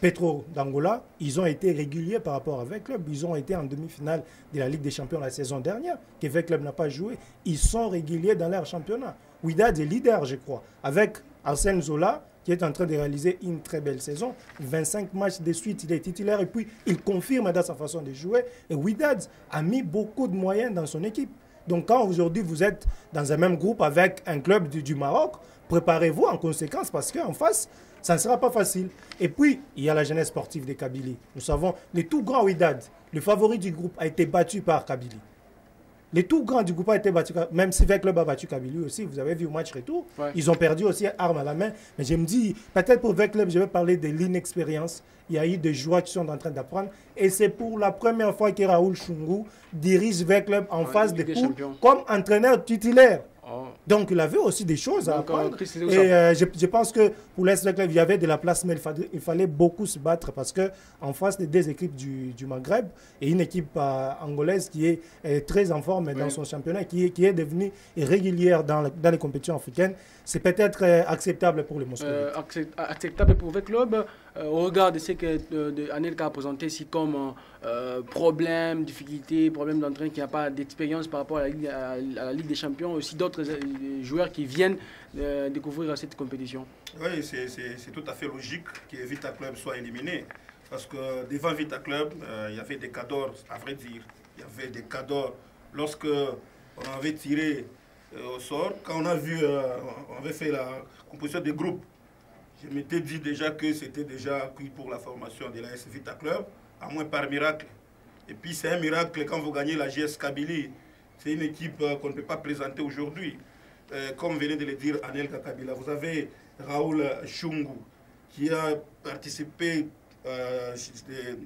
Petro d'Angola, ils ont été réguliers par rapport à VEC Club. Ils ont été en demi-finale de la Ligue des Champions la saison dernière, que VEC Club n'a pas joué. Ils sont réguliers dans leur championnat. Wydad est leader, je crois, avec Arsène Zola, qui est en train de réaliser une très belle saison. 25 matchs de suite, il est titulaire et puis il confirme dans sa façon de jouer. Et Wydad a mis beaucoup de moyens dans son équipe. Donc quand aujourd'hui vous êtes dans un même groupe avec un club du Maroc, préparez-vous en conséquence parce qu'en face, ça ne sera pas facile. Et puis, il y a la jeunesse sportive de Kabylie. Nous savons, le tout grand Wydad, le favori du groupe, a été battu par Kabylie. Le tout grand du groupe a été battu, même si VEC Club a battu Kabylie aussi, vous avez vu au match retour, ils ont perdu aussi arme à la main. Mais je me dis, peut-être pour VEC Club, je vais parler de l'inexpérience. Il y a eu des joueurs qui sont en train d'apprendre. Et c'est pour la première fois que Raoul Chungu dirige VEC Club en phase de poule comme entraîneur titulaire. Donc il avait aussi des choses à apprendre. Et je pense que pour l'SV Club, il y avait de la place, mais il fallait beaucoup se battre parce qu'en face des 2 équipes du Maghreb et une équipe angolaise qui est très en forme dans son championnat, qui est devenue régulière dans les compétitions africaines, c'est peut-être acceptable pour les Moscovites. Acceptable pour VEC Club au regard de ce que Anelka a présenté ici comme problème, difficulté, problème d'entraînement, qui n'a pas d'expérience par rapport à la Ligue des Champions, aussi d'autres joueurs qui viennent découvrir cette compétition. Oui, c'est tout à fait logique que Vita Club soit éliminé. Parce que devant Vita Club, il y avait des cadors, à vrai dire. Il y avait des cadors. Lorsque on avait tiré au sort. Quand on a vu, on avait fait la composition des groupes, je m'étais dit déjà que c'était déjà acquis pour la formation de la AS Vita Club, à moins par miracle. Et puis c'est un miracle quand vous gagnez la GS Kabylie. C'est une équipe qu'on ne peut pas présenter aujourd'hui. Comme venait de le dire Anelka Kabila, vous avez Raoul Chungu qui a participé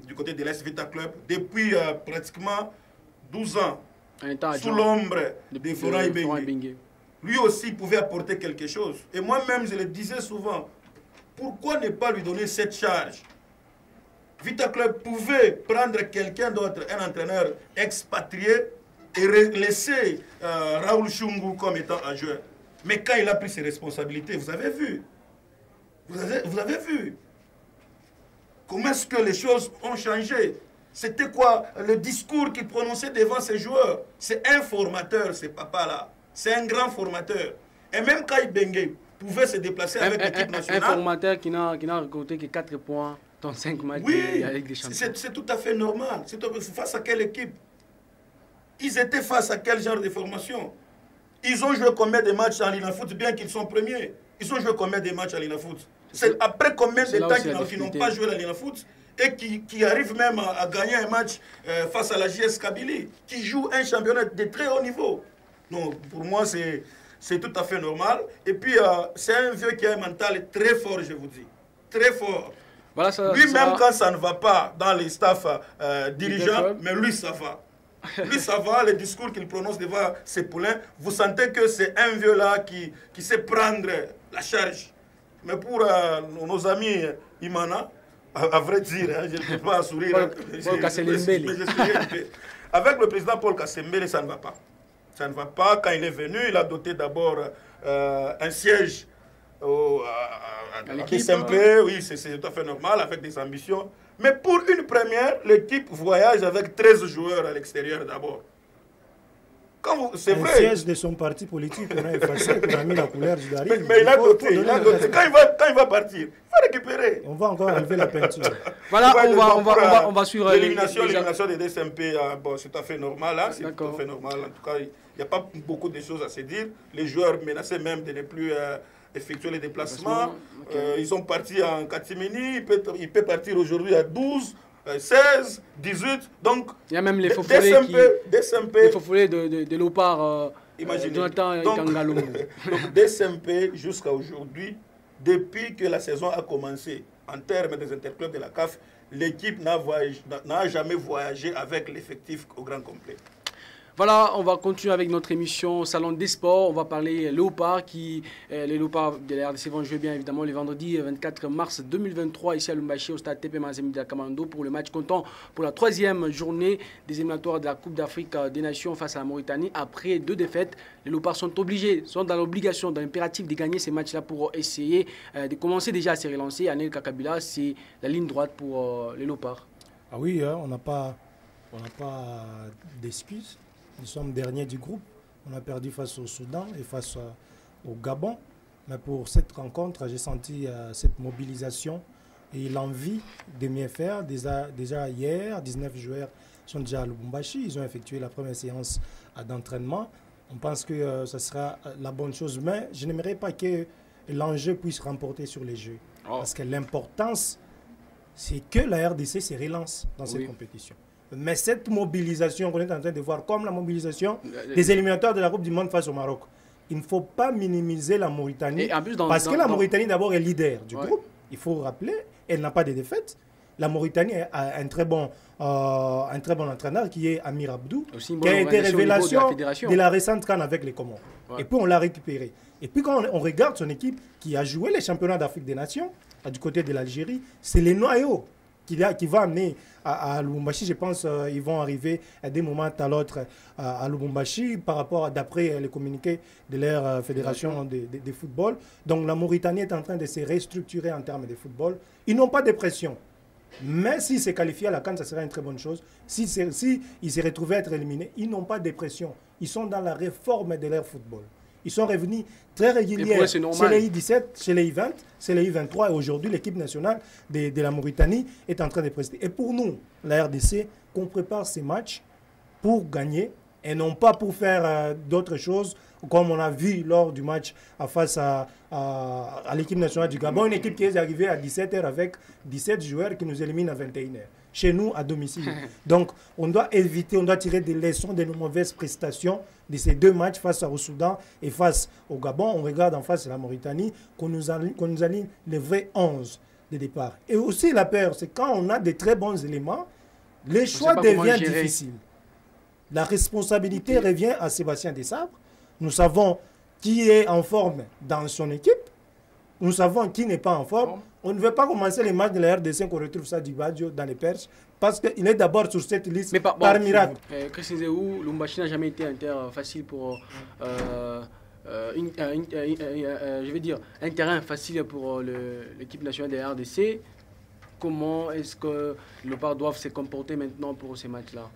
du côté de l'AS Vita Club depuis pratiquement 12 ans, sous l'ombre de Florent Ibenge. Lui aussi pouvait apporter quelque chose. Et moi-même, je le disais souvent, pourquoi ne pas lui donner cette charge? Vita Club pouvait prendre quelqu'un d'autre, un entraîneur expatrié, et laisser Raoul Chungu comme étant un joueur. Mais quand il a pris ses responsabilités, vous avez vu. Vous avez vu. Comment est-ce que les choses ont changé? C'était quoi le discours qu'il prononçait devant ses joueurs? C'est un formateur, ce papa-là. C'est un grand formateur. Et même quand Ibenge pouvait se déplacer avec l'équipe nationale... Un formateur qui n'a récolté que 4 points dans 5 matchs avec des champions. C'est tout à fait normal. C'est face à quelle équipe? Ils étaient face à quel genre de formation? Ils ont joué combien de matchs en Linafoot, bien qu'ils sont premiers? Ils ont joué combien de matchs en Linafoot? C'est après combien de temps qu'ils n'ont pas joué la Linafoot et qui arrivent même à gagner un match face à la JS Kabylie, qui joue un championnat de très haut niveau. Non, pour moi, c'est tout à fait normal. Et puis, c'est un vieux qui a un mental très fort, je vous dis. Très fort. Voilà, lui-même, quand ça ne va pas dans les staffs dirigeants, mais lui, ça va. Lui, ça va, les discours qu'il prononce devant ses poulains, vous sentez que c'est un vieux là qui sait prendre la charge. Mais pour nos amis Imana, à vrai dire, hein, je ne peux pas sourire. Avec le président Paul Kassembele, ça ne va pas. Ça ne va pas. Quand il est venu, il a doté d'abord un siège à SMP. Oui, c'est tout à fait normal, avec des ambitions. Mais pour une première, l'équipe voyage avec 13 joueurs à l'extérieur d'abord. C'est vrai. Le siège de son parti politique, on a effacé, on a mis la couleur du Dari. Mais il a doté. Quand il va partir, il va récupérer. On va encore enlever la peinture. Voilà, on va suivre l'élimination des DSMP. Bon, c'est tout à fait normal. Hein, c'est tout à fait normal. En tout cas, il n'y a pas beaucoup de choses à se dire. Les joueurs menaçaient même de ne plus effectuer les déplacements. Ils sont partis en catimini. Il peut partir aujourd'hui à 12. 16, 18, donc il y a même les faux-follets de Lopar, Jonathan et Kangalungu. Donc DSMP jusqu'à aujourd'hui, depuis que la saison a commencé, en termes des interclubs de la CAF, l'équipe n'a jamais voyagé avec l'effectif au grand complet. Voilà, on va continuer avec notre émission Salon des Sports. On va parler Léopard, les Léopards de la RDC vont jouer bien évidemment le vendredi 24 mars 2023 ici à Lumbashi au stade TP Mazembe de Kamando pour le match comptant pour la 3e journée des éliminatoires de la Coupe d'Afrique des Nations face à la Mauritanie. Après 2 défaites, les Léopards sont dans l'obligation, dans l'impératif de gagner ces matchs-là pour essayer de commencer déjà à se relancer. Anel Kakabila, c'est la ligne droite pour les Léopards. Ah oui, hein, on n'a pas d'excuses. Nous sommes derniers du groupe. On a perdu face au Soudan et face au Gabon. Mais pour cette rencontre, j'ai senti cette mobilisation et l'envie de mieux faire. Déjà hier, 19 joueurs sont déjà à Lubumbashi. Ils ont effectué la première séance d'entraînement. On pense que ce sera la bonne chose. Mais je n'aimerais pas que l'enjeu puisse remporter sur les jeux. Parce que l'importance, c'est que la RDC se relance dans cette compétition. Mais cette mobilisation qu'on est en train de voir, comme la mobilisation des éliminatoires de la Coupe du Monde face au Maroc, il ne faut pas minimiser la Mauritanie. Parce que la Mauritanie, d'abord, est leader du groupe. Il faut rappeler, elle n'a pas de défaite. La Mauritanie a un très bon entraîneur qui est Amir Abdou, qui a été révélation de la récente CAN avec les Comores. Et puis, on l'a récupéré. Et puis, quand on regarde son équipe qui a joué les championnats d'Afrique des Nations, du côté de l'Algérie, c'est les noyaux qui va amener à Lubumbashi. Je pense qu'ils vont arriver à des moments à l'autre à Lubumbashi par rapport d'après les communiqués de leur fédération de football. Donc la Mauritanie est en train de se restructurer en termes de football. Ils n'ont pas de pression. Mais s'ils se qualifient à la CAN, ça serait une très bonne chose. S'ils se retrouvaient à être éliminés, ils n'ont pas de pression. Ils sont dans la réforme de leur football. Ils sont revenus très réguliers chez les I-17, chez les I-20, chez les I-23. Et aujourd'hui, l'équipe nationale de la Mauritanie est en train de prester. Et pour nous, la RDC, qu'on prépare ces matchs pour gagner et non pas pour faire d'autres choses, comme on a vu lors du match face à l'équipe nationale du Gabon, une équipe qui est arrivée à 17h avec 17 joueurs qui nous éliminent à 21h. Chez nous, à domicile. Donc, on doit éviter, on doit tirer des leçons de nos mauvaises prestations de ces deux matchs face au Soudan et face au Gabon. On regarde en face de la Mauritanie, qu'on nous aligne les vrais 11 de départ. Et aussi, la peur, c'est quand on a des très bons éléments, les choix deviennent difficiles. La responsabilité revient à Sébastien Desabre. Nous savons qui est en forme dans son équipe. Nous savons qui n'est pas en forme. On ne veut pas commencer les matchs de la RDC qu'on retrouve ça du Badio dans les perches parce qu'il est d'abord sur cette liste par miracle. Christian Zéhou, Lumbashi n'a jamais été un terrain facile pour... je vais dire, un terrain facile pour l'équipe nationale de la RDC. Comment est-ce que les Léopards doivent se comporter maintenant pour ces matchs-là?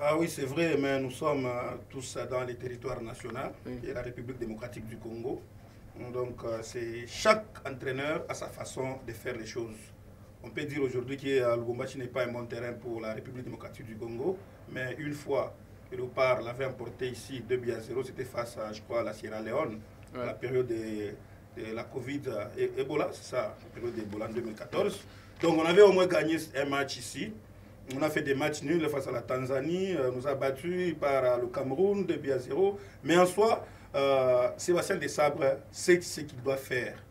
Ah oui, c'est vrai, mais nous sommes tous dans les territoires nationaux et la République démocratique du Congo. Donc, c'est chaque entraîneur a sa façon de faire les choses. On peut dire aujourd'hui que Lubumbashi n'est pas un bon terrain pour la République démocratique du Congo, mais une fois que le Léopard l'avait emporté ici 2-0, c'était face à, je crois, la Sierra Leone, à la période de la Covid, Ebola, c'est ça, la période d'Ebola en 2014. Donc, on avait au moins gagné un match ici. On a fait des matchs nuls face à la Tanzanie, nous a battus par le Cameroun 2-0. Mais en soi, Sébastien Desabre sait ce qu'il doit faire.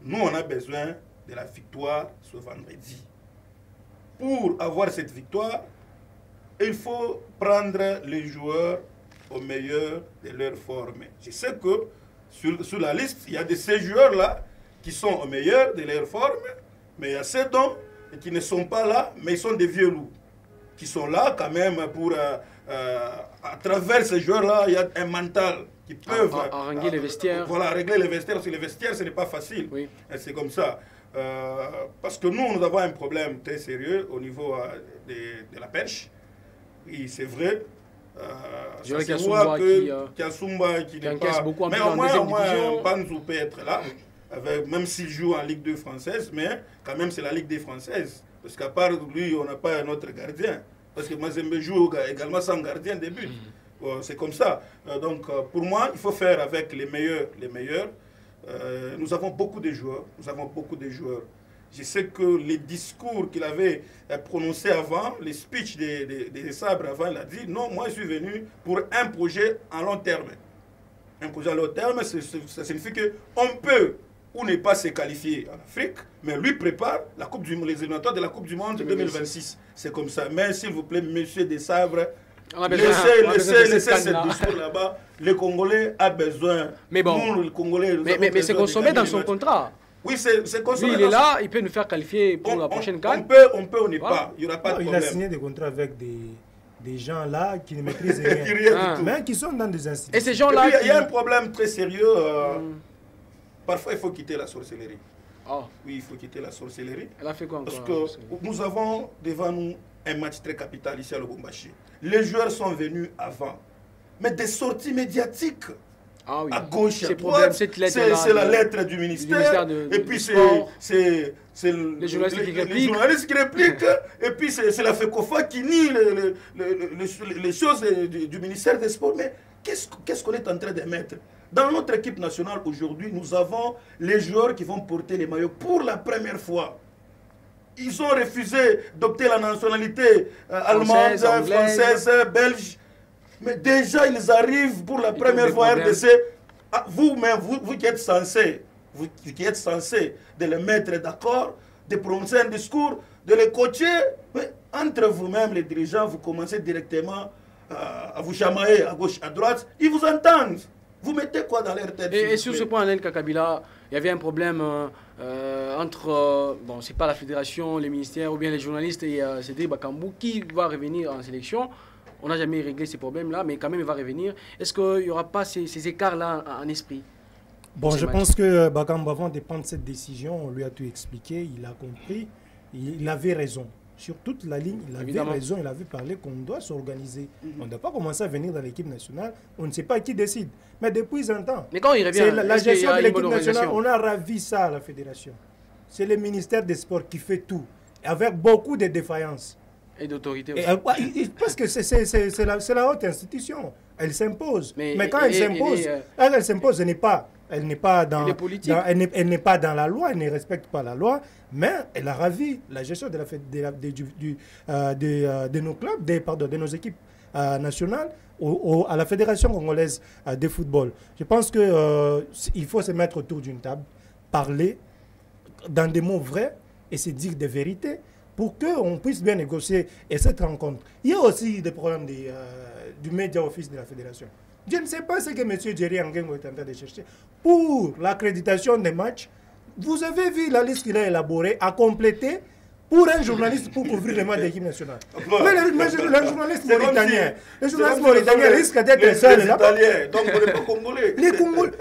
Nous, on a besoin de la victoire ce vendredi. Pour avoir cette victoire, il faut prendre les joueurs au meilleur de leur forme. Je sais que sur la liste, il y a de ces joueurs-là qui sont au meilleur de leur forme, mais il y a ceux qui ne sont pas là, mais ils sont des vieux loups, qui sont là quand même pour, à travers ces joueurs-là, il y a un mental qui peuvent... régler les vestiaires. Voilà, régler les vestiaires, parce que les vestiaires, ce n'est pas facile. Oui. C'est comme ça. Parce que nous avons un problème très sérieux au niveau de la pêche. Oui, c'est vrai. Je vois qu'il y a Sumba qui n'est pas... beaucoup mais au moins, Banzou peut être là. Même s'il joue en Ligue 2 française, mais quand même c'est la Ligue 2 française. Parce qu'à part lui, on n'a pas un autre gardien. Parce que Mazembe joue également sans gardien de but. C'est comme ça. Donc pour moi, il faut faire avec les meilleurs. Nous avons beaucoup de joueurs. Je sais que les discours qu'il avait prononcés avant, les speeches des sabres avant, il a dit non, moi je suis venu pour un projet à long terme. Un projet à long terme, ça signifie qu'on peut ou ne pas se qualifier en Afrique, mais lui prépare les éliminatoires de la Coupe du Monde 2026. C'est comme ça. Mais s'il vous plaît, monsieur Desabre, laissez ce discours là-bas. Le Congolais a besoin. Mais bon, nous, le Congolais, mais c'est consommé dans son contrat. Oui, c'est consommé. Lui, il est là, il peut nous faire qualifier pour la prochaine CAN. On peut, on n'est pas. Il n'y aura pas de problème. Il a signé des contrats avec des gens là qui ne maîtrisent rien, mais qui sont dans des institutions. Et ces gens-là, il y a un problème très sérieux. Parfois, il faut quitter la sorcellerie. Oh. Oui, il faut quitter la sorcellerie. Elle a fait quoi encore? Parce que nous avons devant nous un match très capital ici à Lubumbashi. Les joueurs sont venus avant. Mais des sorties médiatiques, à gauche, à droite, c'est la lettre du ministère. Et puis c'est les journalistes qui répliquent. Et puis c'est la FECOFA qui nie les choses du ministère des Sports. Mais qu'est-ce qu'on est en train de mettre? Dans notre équipe nationale aujourd'hui, nous avons les joueurs qui vont porter les maillots pour la première fois. Ils ont refusé d'opter la nationalité allemande, française, belge. Mais déjà, ils arrivent pour la première fois à RDC. Vous-même, vous qui êtes censé, de les mettre d'accord, de prononcer un discours, de les coacher. Mais entre vous-même, les dirigeants, vous commencez directement à vous chamailler à gauche, à droite. Ils vous entendent. Vous mettez quoi dans leur tête? Et sur ce point, Alain Kakabila, il y avait un problème entre, bon, c'est pas la fédération, les ministères ou bien les journalistes et Cédric Bakambu qui va revenir en sélection. On n'a jamais réglé ces problèmes-là, mais quand même, il va revenir. Est-ce qu'il n'y aura pas ces écarts-là en esprit? Bon, je pense que Bakambu, avant de prendre cette décision, on lui a tout expliqué, il a compris, il avait raison. Sur toute la ligne, il avait raison, il avait parlé qu'on doit s'organiser. On ne doit pas commencer à venir dans l'équipe nationale, on ne sait pas qui décide. Mais depuis un temps, mais quand il revient, la gestion de l'équipe nationale, on a ravi ça à la fédération. C'est le ministère des Sports qui fait tout, avec beaucoup de défaillances. Et d'autorité aussi. Parce que c'est la haute institution. Elle s'impose. Mais quand elle s'impose, elle n'est pas... Elle n'est pas dans, elle n'est pas dans la loi, elle ne respecte pas la loi, mais elle a ravi la gestion de nos clubs, de nos équipes nationales à la Fédération congolaise de football. Je pense qu'il faut se mettre autour d'une table, parler dans des mots vrais et se dire des vérités pour qu'on puisse bien négocier et cette rencontre. Il y a aussi des problèmes du média office de la Fédération. Je ne sais pas ce que M. Jerry Angengo est en train de chercher. Pour l'accréditation des matchs, vous avez vu la liste qu'il a élaborée à compléter pour un journaliste pour couvrir les matchs de l'équipe nationale. Mais le journaliste mauritanien risque d'être seul là-bas. Donc on n'est pas congolais. Les Congolais.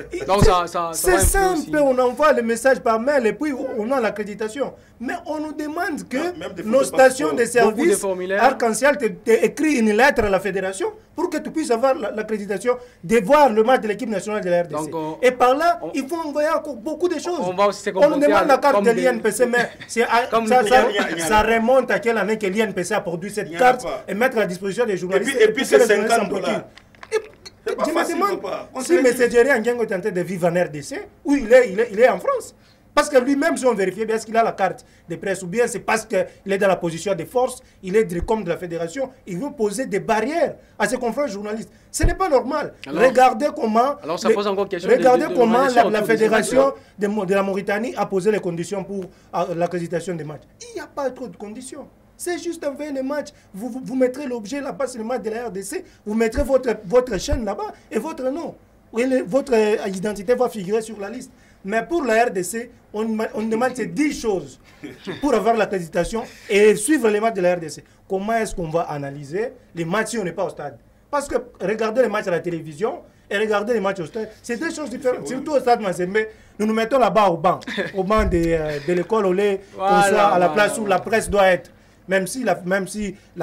C'est simple, on envoie le message par mail et puis on a l'accréditation. Mais on nous demande que nos stations de service arc-en-ciel écrivent une lettre à la fédération pour que tu puisses avoir l'accréditation de voir le match de l'équipe nationale de la RDC. Et par là, il faut envoyer encore beaucoup de choses. On nous demande la carte de l'INPC, mais ça remonte à quelle année que l'INPC a produit cette carte et mettre à la disposition des journalistes. Et puis c'est 50 $. Je me demande si M. Jerry Angengo est en train de vivre en RDC ou il est en France. Parce que lui-même, si on vérifie bien, est-ce qu'il a la carte de presse ou bien c'est parce qu'il est dans la position de force, il est directeur de la fédération, il veut poser des barrières à ses confrères journalistes. Ce n'est pas normal. Regardez comment, la fédération de la Mauritanie a posé les conditions pour l'accréditation des matchs. Il n'y a pas trop de conditions. C'est juste envoyer les matchs. Vous mettrez l'objet là-bas, c'est le match de la RDC, vous mettrez votre chaîne là-bas et votre nom. Votre identité va figurer sur la liste. Mais pour la RDC, on demande ces 10 choses pour avoir l'accréditation et suivre les matchs de la RDC. Comment est-ce qu'on va analyser les matchs si on n'est pas au stade? Parce que regarder les matchs à la télévision et regarder les matchs au stade, c'est deux choses différentes. Surtout au stade Mazembe, nous nous mettons là-bas au banc de l'école au lait, à la place où la presse doit être. Même si la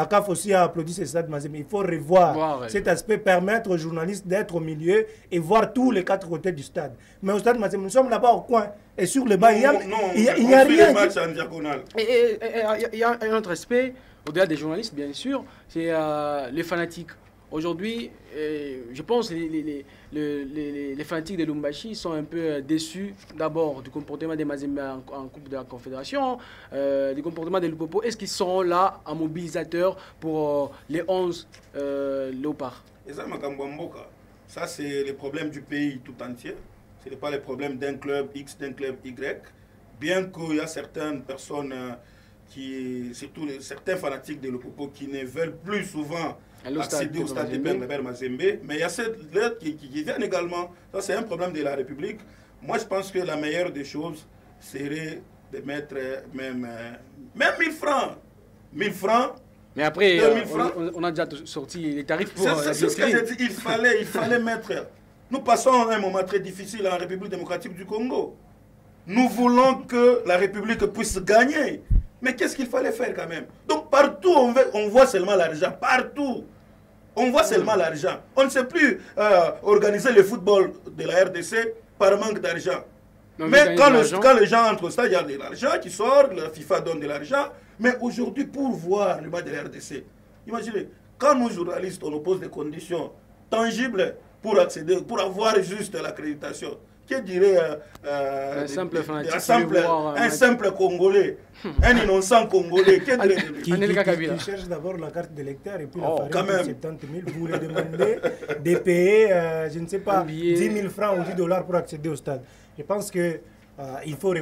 CAF aussi a applaudi ces stades Mazembe, il faut revoir cet aspect, permettre aux journalistes d'être au milieu et voir tous les 4 côtés du stade. Mais au stade Mazembe, nous sommes là-bas au coin et sur le banc, il n'y a rien. Il y a un autre aspect, au-delà des journalistes, bien sûr, c'est les fanatiques. Aujourd'hui, je pense que les fanatiques de Lumbashi sont un peu déçus d'abord du comportement des Mazembe en Coupe de la Confédération, du comportement des Lupopo. Est-ce qu'ils seront là en mobilisateur pour les 11 léopards? Ça, c'est le problème du pays tout entier. Ce n'est pas le problème d'un club X, d'un club Y. Bien qu'il y a certaines personnes, surtout certains fanatiques de Lupopo, qui ne veulent plus souvent accéder au stade de Bernabé Mazembe, mais il y a cette lettre qui viennent également. Ça, c'est un problème de la République. Moi, je pense que la meilleure des choses serait de mettre même 1000 francs. 1000 francs. Mais après, on a déjà sorti les tarifs pour... C'est ce que j'ai dit. Il fallait mettre... Nous passons un moment très difficile en République démocratique du Congo. Nous voulons que la République puisse gagner. Mais qu'est-ce qu'il fallait faire quand même? Donc partout, on voit seulement l'argent. Partout. On voit seulement l'argent. On ne sait plus organiser le football de la RDC par manque d'argent. Mais quand les gens entrent au stade, il y a de l'argent qui sort, la FIFA donne de l'argent. Mais aujourd'hui, pour voir le match de la RDC, imaginez, quand nous journalistes, on nous pose des conditions tangibles pour accéder, pour avoir juste l'accréditation. Que dirait un simple Congolais, un innocent Congolais, qui cherche d'abord la carte d'électeur et puis la farine de 70 000, vous lui demandez de payer, je ne sais pas, 10 000 francs ou 10 $ pour accéder au stade. Je pense que il faut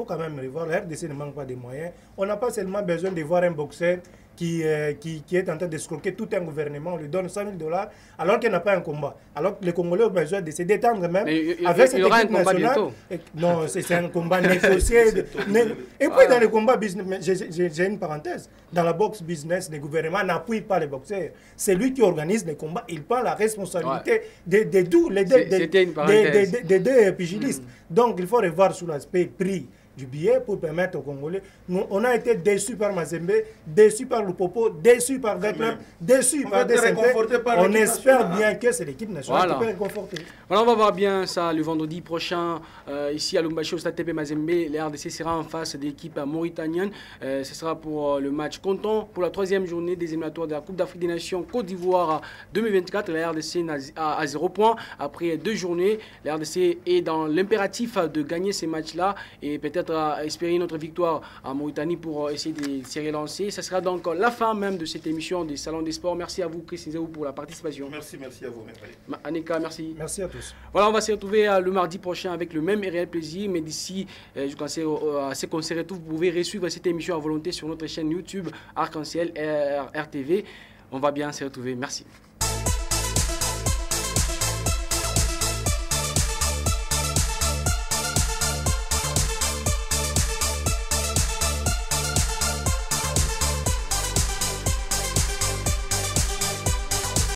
quand même revoir. La RDC ne manque pas de moyens. On n'a pas seulement besoin de voir un boxeur qui est en train d'escroquer tout un gouvernement, on lui donne 100 000 $ alors qu'il n'a pas un combat. Alors que les Congolais ont besoin de se détendre même avec cette équipe nationale. Non, c'est un combat négocié. Et puis dans le combat business, j'ai une parenthèse, dans la boxe business, les gouvernements n'appuient pas les boxeurs. C'est lui qui organise les combats, il prend la responsabilité des deux pugilistes. Donc il faut revoir sur l'aspect prix du billet pour permettre aux Congolais. Nous, on a été déçus par Mazembe, déçus par le Popo, déçus par des clubs, déçus par des CP. On espère bien que c'est l'équipe nationale qui peut réconforter. Voilà, on va voir bien ça le vendredi prochain ici à Lubumbashi au Stade TP Mazembe. Les RDC sera en face de l'équipe mauritanienne. Ce sera pour le match comptant pour la 3e journée des éliminatoires de la Coupe d'Afrique des Nations Côte d'Ivoire 2024. La RDC à 0 points après 2 journées. La RDC est dans l'impératif de gagner ces matchs-là et peut-être espérer notre victoire en Mauritanie pour essayer de se relancer. Ce sera donc la fin même de cette émission des Salons des Sports. Merci à vous, Christine Zéou, pour la participation. Merci à vous, Merveille. Annika, merci. Merci à tous. Voilà, on va se retrouver le mardi prochain avec le même et réel plaisir. Mais d'ici, ce qu'on se retrouve, vous pouvez resuivre cette émission à volonté sur notre chaîne YouTube Arc-en-Ciel RTV. On va bien se retrouver. Merci.